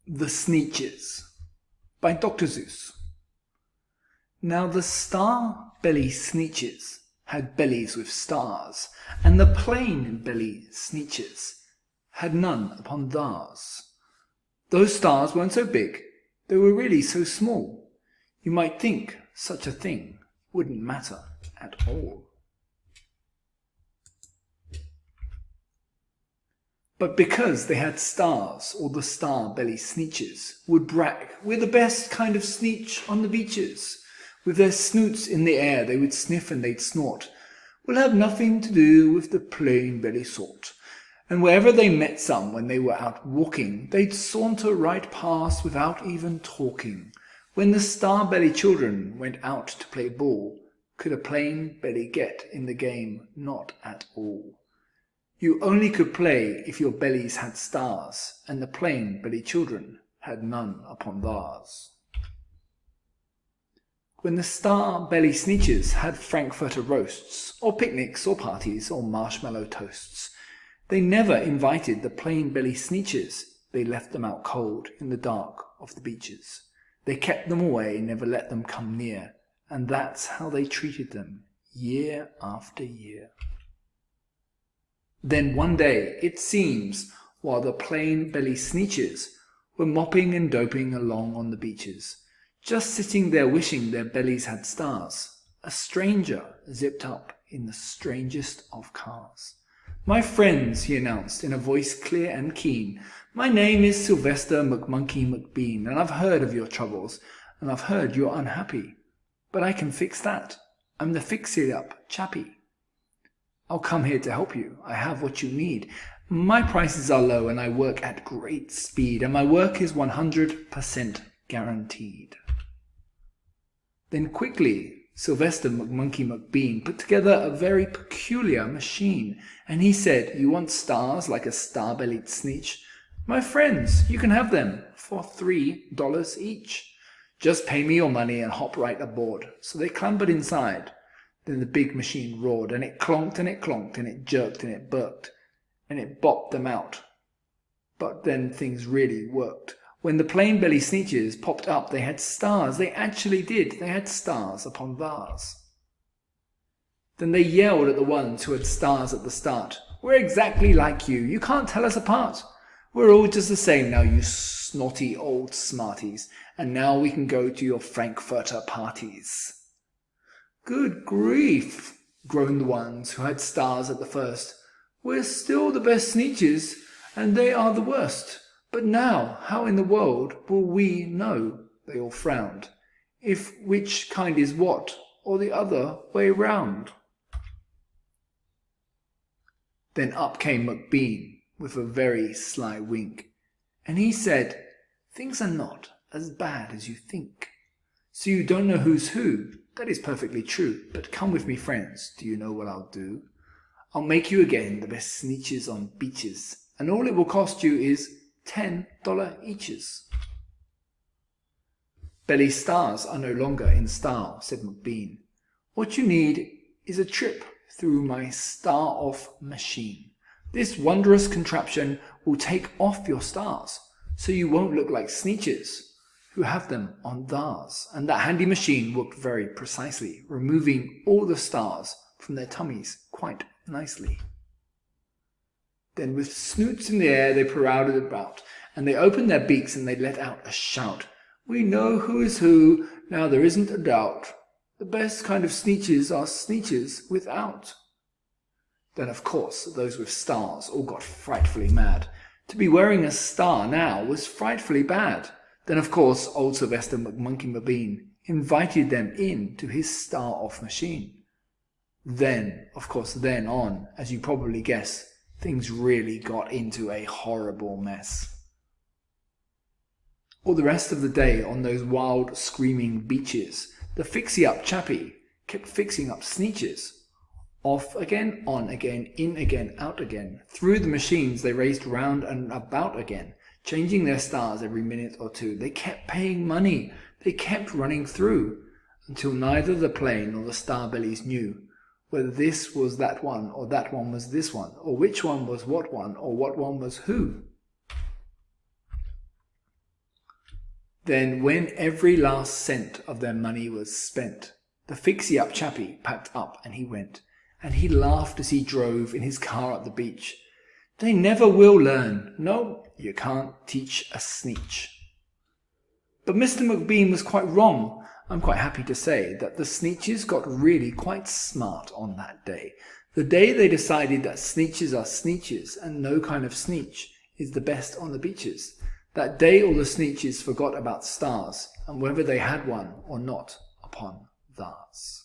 The Sneetches by Dr. Seuss. Now the star-belly Sneetches had bellies with stars, and the plain-belly Sneetches had none upon theirs. Those stars weren't so big, they were really so small, you might think such a thing wouldn't matter at all. But because they had stars, all the star-belly Sneetches would brag, "We're the best kind of Sneetch on the beaches." With their snoots in the air they would sniff and they'd snort. "We'll have nothing to do with the plain-belly sort." And wherever they met some when they were out walking, they'd saunter right past without even talking. When the star-belly children went out to play ball, could a plain-belly get in the game? Not at all. You only could play if your bellies had stars, and the plain-belly children had none upon theirs. When the star-belly Sneetches had Frankfurter roasts, or picnics, or parties, or marshmallow toasts, they never invited the plain-belly Sneetches. They left them out cold in the dark of the beaches. They kept them away, never let them come near, and that's how they treated them, year after year. Then one day, it seems, while the plain-belly Sneetches were mopping and doping along on the beaches, just sitting there wishing their bellies had stars, a stranger zipped up in the strangest of cars. "My friends," he announced in a voice clear and keen, "my name is Sylvester McMonkey McBean, and I've heard of your troubles, and I've heard you're unhappy. But I can fix that. I'm the fix-it-up chappie. I'll come here to help you. I have what you need. My prices are low and I work at great speed, and my work is 100% guaranteed." Then quickly Sylvester McMonkey McBean put together a very peculiar machine, and he said, "You want stars like a star-bellied Sneetch? My friends, you can have them for $3 each. Just pay me your money and hop right aboard." So they clambered inside. Then the big machine roared, and it clonked and it clonked, and it jerked and it burked, and it bopped them out. But then things really worked. When the plain-belly Sneetches popped up, they had stars. They actually did. They had stars upon theirs. Then they yelled at the ones who had stars at the start. "We're exactly like you. You can't tell us apart. We're all just the same now, you snotty old smarties. And now we can go to your Frankfurter parties." "Good grief," groaned the ones who had stars at the first. "We're still the best Sneetches, and they are the worst. But now, how in the world will we know," they all frowned, "if which kind is what, or the other way round?" Then up came McBean with a very sly wink, and he said, "Things are not as bad as you think. So you don't know who's who? That is perfectly true, but come with me, friends. Do you know what I'll do? I'll make you again the best Sneetches on beaches, and all it will cost you is $10 eaches." "Belly stars are no longer in style," said McBean. "What you need is a trip through my star-off machine. This wondrous contraption will take off your stars, so you won't look like Sneetches who have them on theirs." And that handy machine worked very precisely, removing all the stars from their tummies quite nicely. Then with snoots in the air they paraded about, and they opened their beaks and they let out a shout. "We know who is who, now there isn't a doubt. The best kind of Sneetches are Sneetches without." Then of course those with stars all got frightfully mad. To be wearing a star now was frightfully bad. Then of course old Sylvester McMonkey McBean invited them in to his star-off machine. Then, of course, then on, as you probably guess, things really got into a horrible mess. All the rest of the day on those wild, screaming beaches, the fixie-up chappie kept fixing up Sneetches. Off again, on again, in again, out again. Through the machines they raced round and about again, changing their stars every minute or two. They kept paying money. They kept running through, until neither the plain nor the star-bellies knew whether this was that one, or that one was this one, or which one was what one, or what one was who. Then when every last cent of their money was spent, the fixie-up chappie packed up and he went, and he laughed as he drove in his car up the beach. They never will learn. No, you can't teach a Sneetch. But Mr. McBean was quite wrong. I'm quite happy to say that the Sneetches got really quite smart on that day. The day they decided that Sneetches are Sneetches and no kind of Sneetch is the best on the beaches. That day all the Sneetches forgot about stars and whether they had one or not upon theirs.